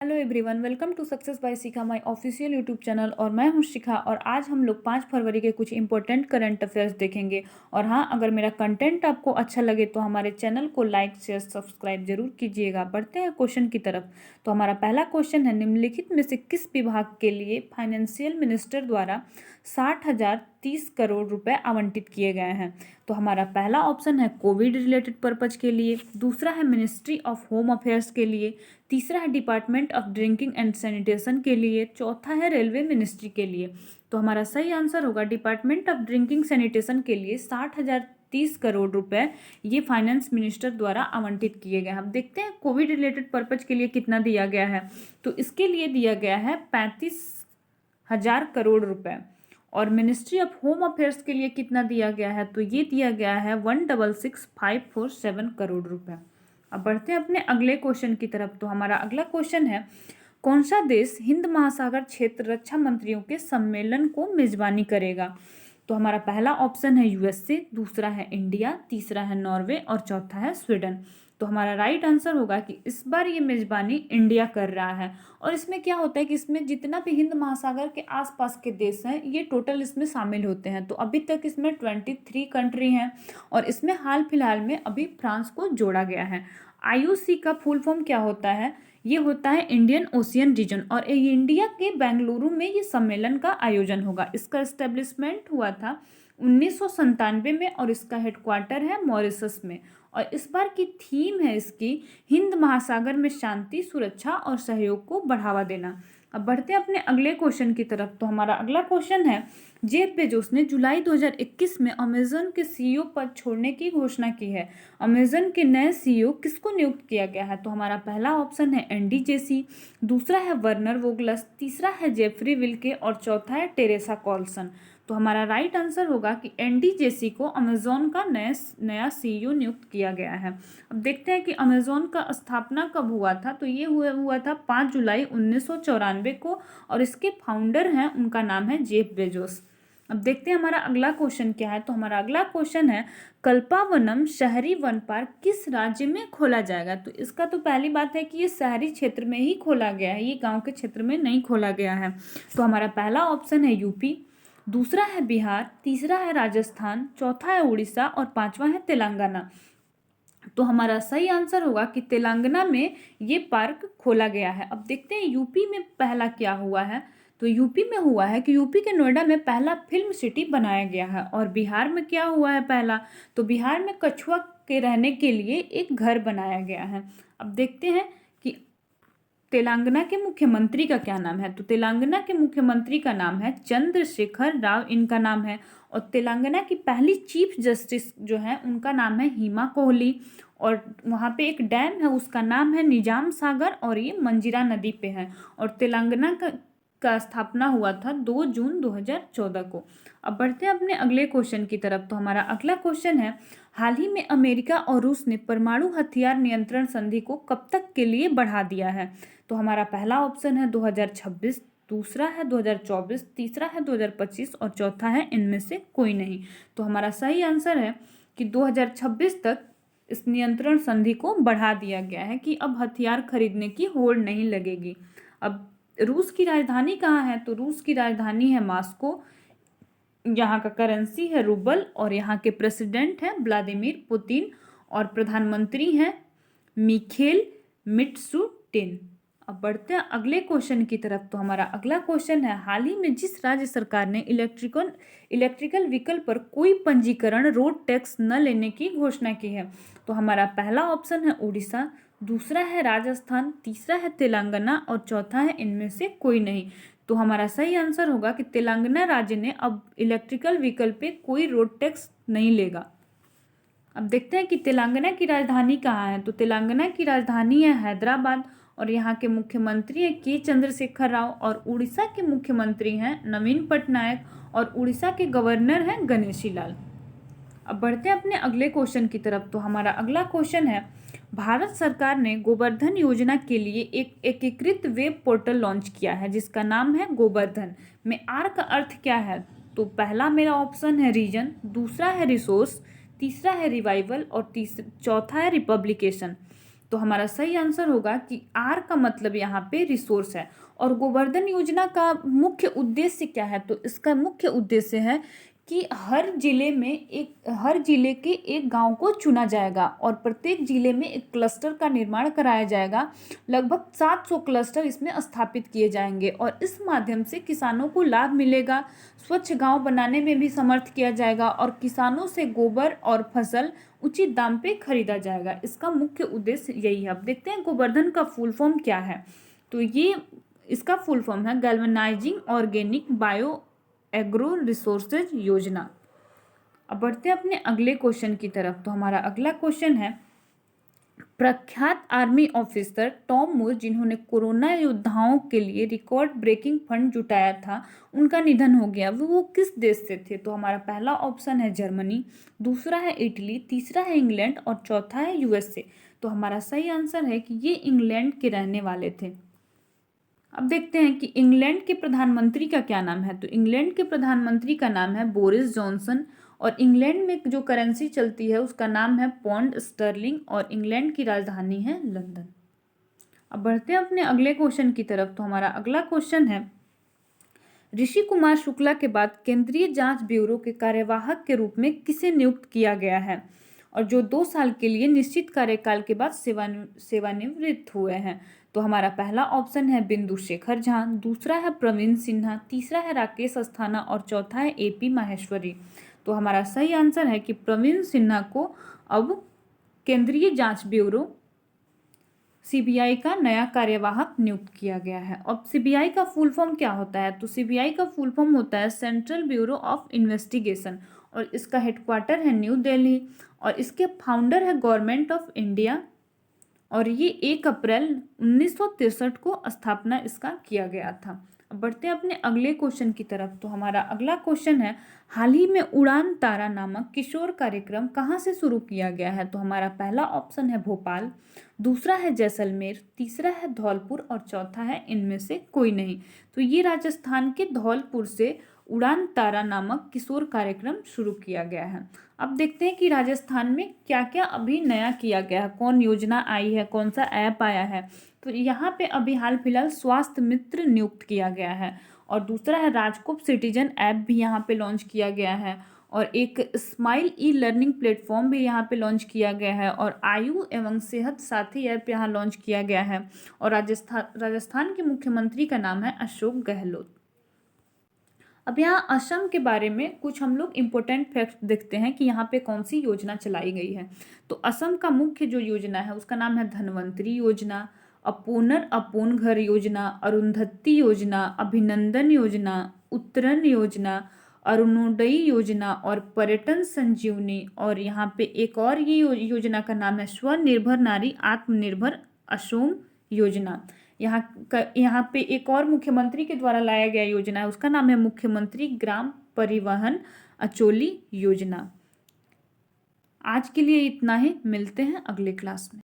Hello everyone, welcome to success by Shikha, my official YouTube channel. और मैं हूं शिखा और आज हम लोग 5 फरवरी के कुछ इंपॉर्टेंट करंट अफेयर्स देखेंगे। और हाँ, अगर मेरा कंटेंट आपको अच्छा लगे तो हमारे चैनल को लाइक शेयर सब्सक्राइब जरूर कीजिएगा। बढ़ते हैं क्वेश्चन की तरफ। तो हमारा पहला क्वेश्चन है, निम्नलिखित में से किस विभाग के लिए फाइनेंशियल मिनिस्टर द्वारा 60,030 करोड़ रुपए आवंटित किए गए हैं? तो हमारा पहला ऑप्शन है कोविड रिलेटेड पर्पज के लिए, दूसरा है मिनिस्ट्री ऑफ होम अफेयर्स के लिए, तीसरा है department of drinking and sanitation के लिए, चौथा है रेलवे मिनिस्ट्री के लिए। तो हमारा सही आंसर होगा डिपार्टमेंट ऑफ ड्रिंकिंग सैनिटेशन के लिए 60,030 करोड़ रुपए ये फाइनेंस मिनिस्टर द्वारा आवंटित किए गए हैं। अब देखते हैं कोविड रिलेटेड पर्पज के लिए कितना दिया गया है। तो इसके लिए दिया गया है 35,000 करोड़ रुपए। और मिनिस्ट्री ऑफ होम अफेयर्स के लिए कितना दिया गया है? तो ये दिया गया है 166,547 करोड़ रुपए। अब बढ़ते हैं अपने अगले क्वेश्चन की तरफ। तो हमारा अगला क्वेश्चन है, कौन सा देश हिंद महासागर क्षेत्र रक्षा मंत्रियों के सम्मेलन को मेजबानी करेगा? तो हमारा पहला ऑप्शन है यूएसए, दूसरा है इंडिया, तीसरा है नॉर्वे और चौथा है स्वीडन। तो हमारा राइट आंसर होगा कि इस बार ये मेजबानी इंडिया कर रहा है। और इसमें क्या होता है कि इसमें जितना भी हिंद महासागर के आसपास के देश हैं ये टोटल इसमें शामिल होते हैं। तो अभी तक इसमें 23 कंट्री हैं और इसमें हाल फिलहाल में अभी फ्रांस को जोड़ा गया है। आईओसी का फुल फॉर्म क्या होता है? ये होता है इंडियन ओशियन रीजन। और इंडिया के बेंगलुरु में ये सम्मेलन का आयोजन होगा। इसका एस्टेब्लिशमेंट हुआ था 1997 में और इसका हेडक्वार्टर है मॉरिशस में। और इस बार की थीम है इसकी हिंद महासागर में शांति, सुरक्षा और सहयोग को बढ़ावा देना। अब बढ़ते हैं अपने अगले क्वेश्चन की तरफ। तो हमारा अगला क्वेश्चन है, जेफ बेजोस ने जुलाई 2021 में अमेजन के सीईओ पद छोड़ने की घोषणा की है। अमेजन के नए सीईओ किसको नियुक्त किया गया है? तो हमारा पहला ऑप्शन है एंडी जेसी, दूसरा है वर्नर वोगलस, तीसरा है जेफरी विल्के और चौथा है टेरेसा कॉल्सन। तो हमारा राइट आंसर होगा कि एंडी जेसी को अमेजोन का नया सीईओ नियुक्त किया गया है। अब देखते हैं कि अमेजोन का स्थापना कब हुआ था। तो ये हुआ था 5 जुलाई 1994 को और इसके फाउंडर हैं, उनका नाम है जेफ बेजोस। अब देखते हैं हमारा अगला क्वेश्चन क्या है। तो हमारा अगला क्वेश्चन है, कल्पावनम शहरी वन पार्क किस राज्य में खोला जाएगा? तो इसका तो पहली बात है कि ये शहरी क्षेत्र में ही खोला गया है, ये गांव के क्षेत्र में नहीं खोला गया है। तो हमारा पहला ऑप्शन है यूपी, दूसरा है बिहार, तीसरा है राजस्थान, चौथा है उड़ीसा और पांचवा है तेलंगाना। तो हमारा सही आंसर होगा कि तेलंगाना में ये पार्क खोला गया है। अब देखते हैं यूपी में पहला क्या हुआ है। तो यूपी में हुआ है कि यूपी के नोएडा में पहला फिल्म सिटी बनाया गया है। और बिहार में क्या हुआ है पहला? तो बिहार में कछुआ के रहने के लिए एक घर बनाया गया है। अब देखते हैं कि तेलंगाना के मुख्यमंत्री का क्या नाम है। तो तेलंगाना के मुख्यमंत्री का नाम है चंद्रशेखर राव, इनका नाम है। और तेलंगाना की पहली चीफ जस्टिस जो है उनका नाम है हिमा कोहली। और वहाँ पे एक डैम है, उसका नाम है निजाम सागर और ये मंजीरा नदी पे है। और तेलंगाना का स्थापना हुआ था 2 जून 2014 को। अब बढ़ते हैं अपने अगले क्वेश्चन की तरफ। तो हमारा अगला क्वेश्चन है, हाल ही में अमेरिका और रूस ने परमाणु हथियार नियंत्रण संधि को कब तक के लिए बढ़ा दिया है? तो हमारा पहला ऑप्शन है 2026, दूसरा है 2024, तीसरा है 2025 और चौथा है इनमें से कोई नहीं। तो हमारा सही आंसर है कि 2026 तक इस नियंत्रण संधि को बढ़ा दिया गया है कि अब हथियार खरीदने की होड़ नहीं लगेगी। अब रूस की राजधानी कहाँ है? तो रूस की राजधानी है मॉस्को, यहाँ का करेंसी है रूबल और यहाँ के प्रेसिडेंट हैं व्लादिमीर पुतिन और प्रधानमंत्री हैं मिखेल मित्सुटिन। अब बढ़ते हैं अगले क्वेश्चन की तरफ। तो हमारा अगला क्वेश्चन है, हाल ही में जिस राज्य सरकार ने इलेक्ट्रिकल व्हीकल पर कोई पंजीकरण रोड टैक्स न लेने की घोषणा की है? तो हमारा पहला ऑप्शन है उड़ीसा, दूसरा है राजस्थान, तीसरा है तेलंगाना और चौथा है इनमें से कोई नहीं। तो हमारा सही आंसर होगा कि तेलंगाना राज्य ने अब इलेक्ट्रिकल व्हीकल पे कोई रोड टैक्स नहीं लेगा। अब देखते हैं कि तेलंगाना की राजधानी कहाँ है। तो तेलंगाना की राजधानी है हैदराबाद और यहाँ के मुख्यमंत्री हैं के चंद्रशेखर राव और उड़ीसा के मुख्यमंत्री हैं नवीन पटनायक और उड़ीसा के गवर्नर हैं गणेशी लाल। अब बढ़ते हैं अपने अगले क्वेश्चन की तरफ। तो हमारा अगला क्वेश्चन है, भारत सरकार ने गोवर्धन योजना के लिए एक एकीकृत वेब पोर्टल लॉन्च किया है जिसका नाम है गोवर्धन। में आर का अर्थ क्या है? तो पहला मेरा ऑप्शन है रीजन, दूसरा है रिसोर्स, तीसरा है रिवाइवल और चौथा है रिपब्लिकेशन। तो हमारा सही आंसर होगा कि आर का मतलब यहाँ पे रिसोर्स है। और गोवर्धन योजना का मुख्य उद्देश्य क्या है? तो इसका मुख्य उद्देश्य है कि हर जिले के एक गांव को चुना जाएगा और प्रत्येक जिले में एक क्लस्टर का निर्माण कराया जाएगा। लगभग 700 क्लस्टर इसमें स्थापित किए जाएंगे और इस माध्यम से किसानों को लाभ मिलेगा, स्वच्छ गांव बनाने में भी समर्थ किया जाएगा और किसानों से गोबर और फसल उचित दाम पे खरीदा जाएगा। इसका मुख्य उद्देश्य यही है। अब देखते हैं गोवर्धन का फुल फॉर्म क्या है। तो ये इसका फुल फॉर्म है galvanising organic bio agro resources योजना। अब बढ़ते हैं अपने अगले क्वेश्चन की तरफ। तो हमारा अगला क्वेश्चन है, प्रख्यात आर्मी ऑफिसर टॉम मूर जिन्होंने कोरोना योद्धाओं के लिए रिकॉर्ड ब्रेकिंग फंड जुटाया था, उनका निधन हो गया। वो किस देश से थे? तो हमारा पहला ऑप्शन है जर्मनी, दूसरा है इटली, तीसरा है इंग्लैंड और चौथा है यूएसए। तो हमारा सही आंसर है कि ये इंग्लैंड के रहने वाले थे। अब देखते हैं कि इंग्लैंड के प्रधानमंत्री का क्या नाम है। तो इंग्लैंड के प्रधानमंत्री का नाम है बोरिस जॉनसन और इंग्लैंड में जो करेंसी चलती है उसका नाम है पौंड स्टर्लिंग और इंग्लैंड की राजधानी है लंदन। अब बढ़ते हैं अपने अगले क्वेश्चन की तरफ। तो हमारा अगला क्वेश्चन है, ऋषि कुमार शुक्ला के बाद केंद्रीय जांच ब्यूरो के कार्यवाहक के रूप में किसे नियुक्त किया गया है और जो 2 साल के लिए निश्चित कार्यकाल के बाद सेवानिवृत्त हुए हैं? तो हमारा पहला ऑप्शन है बिंदु शेखर झा, दूसरा है प्रवीण सिन्हा, तीसरा है राकेश अस्थाना और चौथा है एपी माहेश्वरी। तो हमारा सही आंसर है कि प्रवीण सिन्हा को अब केंद्रीय जांच ब्यूरो सीबीआई का नया कार्यवाहक नियुक्त किया गया है। अब सीबीआई का फुल फॉर्म क्या होता है? तो सीबीआई का फुल फॉर्म होता है सेंट्रल ब्यूरो ऑफ इन्वेस्टिगेशन और इसका हेडक्वार्टर है न्यू दिल्ली और इसके फाउंडर है गवर्नमेंट ऑफ इंडिया और ये 1 अप्रैल 1963 को स्थापना इसका किया गया था। अब बढ़ते हैं अपने अगले क्वेश्चन की तरफ। तो हमारा अगला क्वेश्चन है, हाल ही में उड़ान तारा नामक किशोर कार्यक्रम कहाँ से शुरू किया गया है? तो हमारा पहला ऑप्शन है भोपाल, दूसरा है जैसलमेर, तीसरा है धौलपुर और चौथा है इनमें से कोई नहीं। तो ये राजस्थान के धौलपुर से उड़ान तारा नामक किशोर कार्यक्रम शुरू किया गया है। अब देखते हैं कि राजस्थान में क्या क्या अभी नया किया गया है, कौन योजना आई है, कौन सा ऐप आया है। तो यहाँ पे अभी हाल फिलहाल स्वास्थ्य मित्र नियुक्त किया गया है और दूसरा है राजकोप सिटीजन ऐप भी यहाँ पे लॉन्च किया गया है और एक स्माइल ई लर्निंग प्लेटफॉर्म भी यहाँ पे लॉन्च किया गया है और आयु एवं सेहत साथी ऐप यहाँ लॉन्च किया गया है और राजस्थान के मुख्यमंत्री का नाम है अशोक गहलोत। अब यहाँ असम के बारे में कुछ हम लोग इम्पोर्टेंट फैक्ट देखते हैं कि यहाँ पे कौन सी योजना चलाई गई है। तो असम का मुख्य जो योजना है उसका नाम है धनवंतरी योजना, अपूर्ण घर योजना, अरुंधति योजना, अभिनंदन योजना, उत्तरण योजना, अरुणोदय योजना और पर्यटन संजीवनी। और यहाँ पे एक और ये योजना का नाम है स्वनिर्भर नारी आत्मनिर्भर असोम योजना। यहाँ पे एक और मुख्यमंत्री के द्वारा लाया गया योजना है, उसका नाम है मुख्यमंत्री ग्राम परिवहन अचोली योजना। आज के लिए इतना ही, मिलते हैं अगले क्लास में।